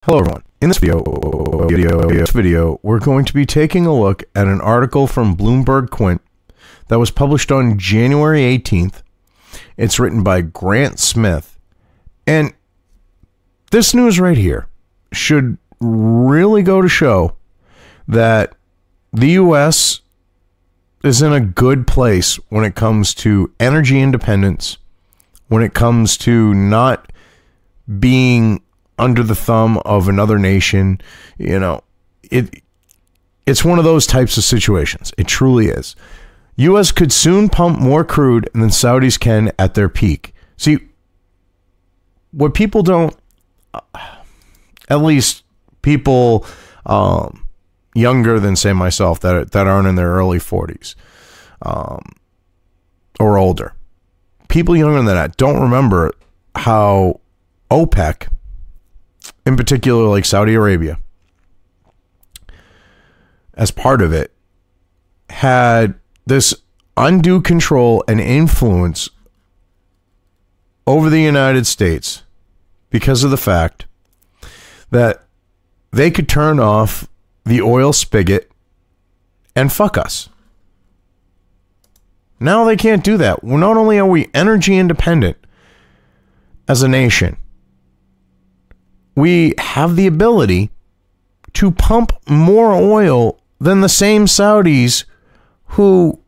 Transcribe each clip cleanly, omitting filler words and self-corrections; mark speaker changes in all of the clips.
Speaker 1: Hello everyone. In this video, we're going to be taking a look at an article from Bloomberg Quint that was published on January 18th. It's written by Grant Smith. And this news right here should really go to show that the U.S. is in a good place when it comes to energy independence, when it comes to not being under the thumb of another nation. You know, it's one of those types of situations. It truly is. U.S. could soon pump more crude than Saudis can at their peak. See, what people don't, at least people younger than, say, myself, that aren't in their early 40s or older, people younger than that don't remember how OPEC, in particular, like Saudi Arabia, as part of it, had this undue control and influence over the United States because of the fact that they could turn off the oil spigot and fuck us. Now they can't do that. Well, not only are we energy independent as a nation, we have the ability to pump more oil than the same Saudis who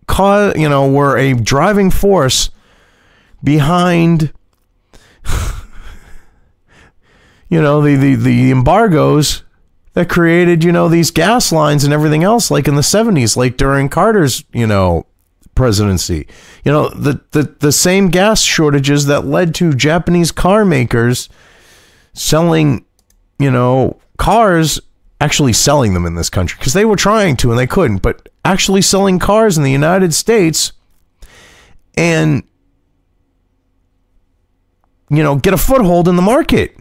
Speaker 1: were a driving force behind the embargoes that created these gas lines and everything else, like in the 70s, like during Carter's presidency. The same gas shortages that led to Japanese car makers selling, cars, actually selling them in this country, because they were trying to and they couldn't, but actually selling cars in the United States and, get a foothold in the market.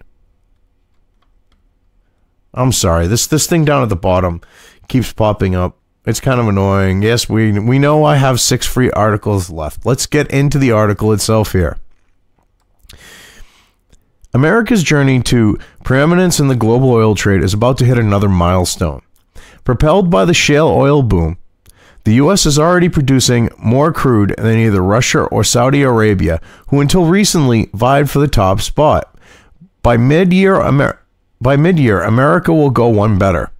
Speaker 1: I'm sorry, this thing down at the bottom keeps popping up. It's kind of annoying. Yes, we know I have 6 free articles left. Let's get into the article itself here. America's journey to preeminence in the global oil trade is about to hit another milestone. Propelled by the shale oil boom, the U.S. is already producing more crude than either Russia or Saudi Arabia, who until recently vied for the top spot. By mid-year, America will go one better.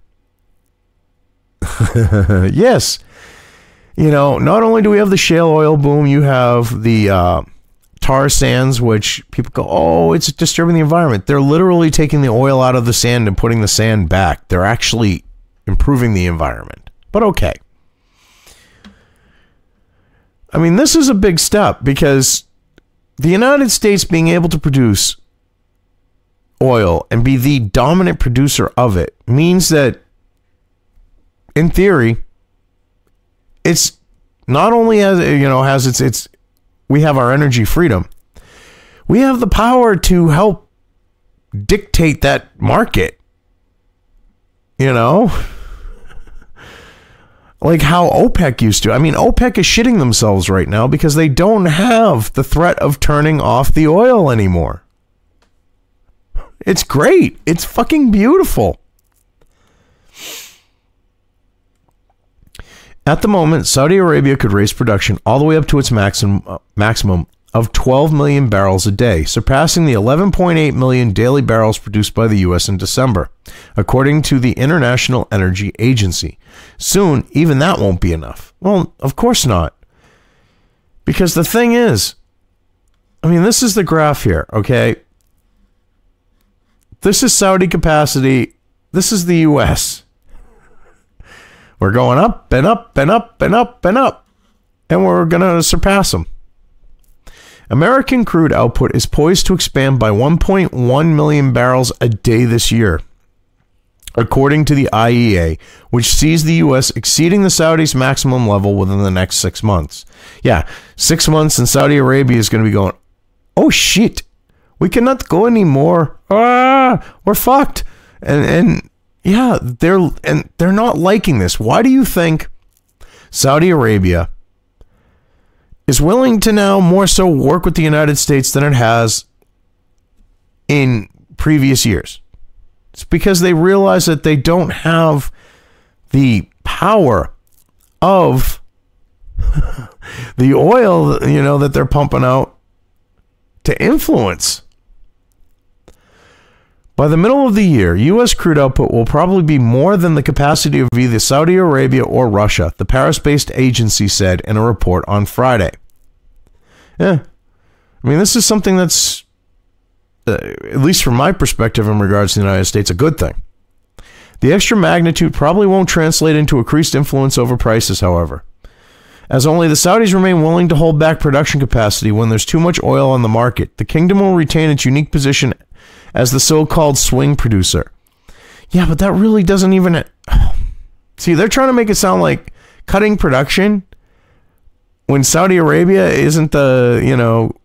Speaker 1: Yes. Not only do we have the shale oil boom, you have the tar sands, which people go, oh, it's disturbing the environment. They're literally taking the oil out of the sand and putting the sand back. They're actually improving the environment. But okay. I mean, this is a big step, because the United States being able to produce oil and be the dominant producer of it means that, in theory, it's not only has its we have our energy freedom, we have the power to help dictate that market. Like how OPEC used to. I mean, OPEC is shitting themselves right now because they don't have the threat of turning off the oil anymore. It's great. It's fucking beautiful. At the moment, Saudi Arabia could raise production all the way up to its maximum of 12 million barrels a day, surpassing the 11.8 million daily barrels produced by the U.S. in December, according to the International Energy Agency. Soon, even that won't be enough. Well, of course not. Because the thing is, I mean, this is the graph here, okay? This is Saudi capacity. This is the U.S. We're going up and up and up and up and up, and we're going to surpass them. American crude output is poised to expand by 1.1 million barrels a day this year, according to the IEA, which sees the U.S. exceeding the Saudis' maximum level within the next 6 months. Yeah, 6 months, and Saudi Arabia is going to be going, oh shit, we cannot go anymore. We're fucked. And yeah, they're not liking this. Why do you think Saudi Arabia is willing to now more so work with the United States than it has in previous years? It's because they realize that they don't have the power of the oil, you know, that they're pumping out to influence. By the middle of the year, U.S. crude output will probably be more than the capacity of either Saudi Arabia or Russia, the Paris-based agency said in a report on Friday. Yeah. I mean, this is something that's, at least from my perspective in regards to the United States, a good thing. The extra magnitude probably won't translate into increased influence over prices, however, as only the Saudis remain willing to hold back production capacity when there's too much oil on the market. The kingdom will retain its unique position as the so-called swing producer. Yeah, but that really doesn't even... See, they're trying to make it sound like cutting production when Saudi Arabia isn't the, you know,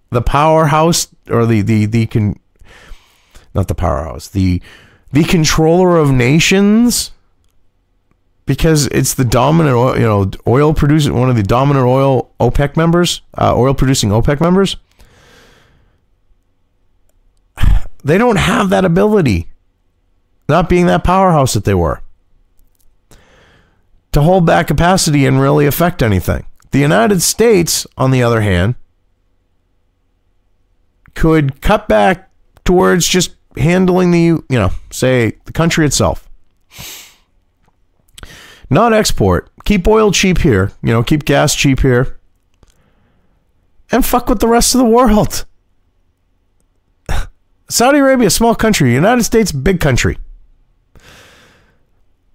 Speaker 1: the powerhouse, or not the powerhouse, the controller of nations, because it's the dominant oil, you know, oil producer, one of the dominant oil OPEC members, oil producing OPEC members. They don't have that ability, not being that powerhouse that they were, to hold back capacity and really affect anything. The United States, on the other hand, could cut back towards just handling the, you know, say the country itself. Not export. Keep oil cheap here, you know, keep gas cheap here, and fuck with the rest of the world. Saudi Arabia, small country. United States, big country.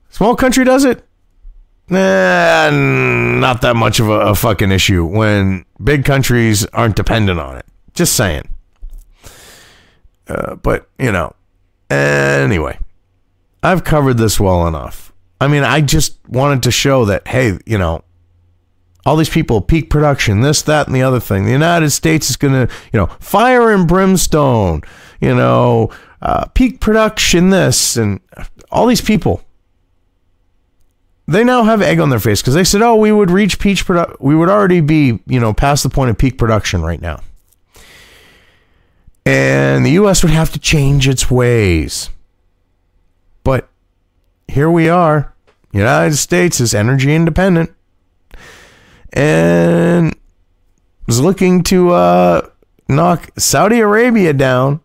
Speaker 1: Small country does it? Not that much of a fucking issue when big countries aren't dependent on it. Just saying. But, you know, anyway, I've covered this well enough. I mean, I just wanted to show that, hey, you know, all these people, peak production, this, that, and the other thing. The United States is going to, you know, fire and brimstone, you know, peak production, this, and all these people. They now have egg on their face because they said, oh, we would reach peak production. We would already be, you know, past the point of peak production right now. And the U.S. would have to change its ways. But here we are. The United States is energy independent and is looking to knock Saudi Arabia down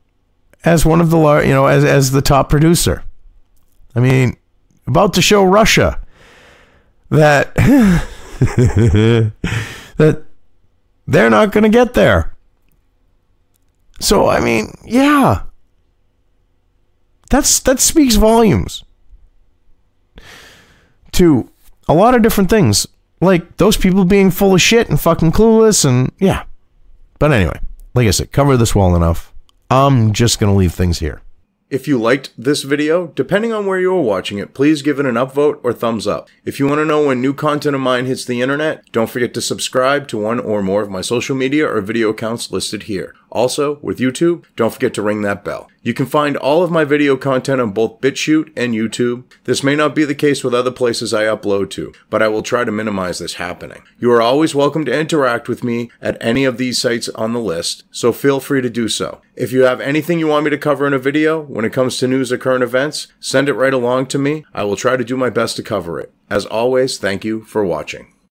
Speaker 1: as one of the, you know, as the top producer. I mean, about to show Russia that that they're not going to get there. So, I mean, yeah, that speaks volumes to a lot of different things, like those people being full of shit and fucking clueless, and yeah. But anyway, like I said, cover this well enough. I'm just going to leave things here. If you liked this video, depending on where you are watching it, please give it an upvote or thumbs up. If you want to know when new content of mine hits the internet, don't forget to subscribe to one or more of my social media or video accounts listed here. Also, with YouTube, don't forget to ring that bell. You can find all of my video content on both BitChute and YouTube. This may not be the case with other places I upload to, but I will try to minimize this happening. You are always welcome to interact with me at any of these sites on the list, so feel free to do so. If you have anything you want me to cover in a video, when it comes to news or current events, send it right along to me. I will try to do my best to cover it. As always, thank you for watching.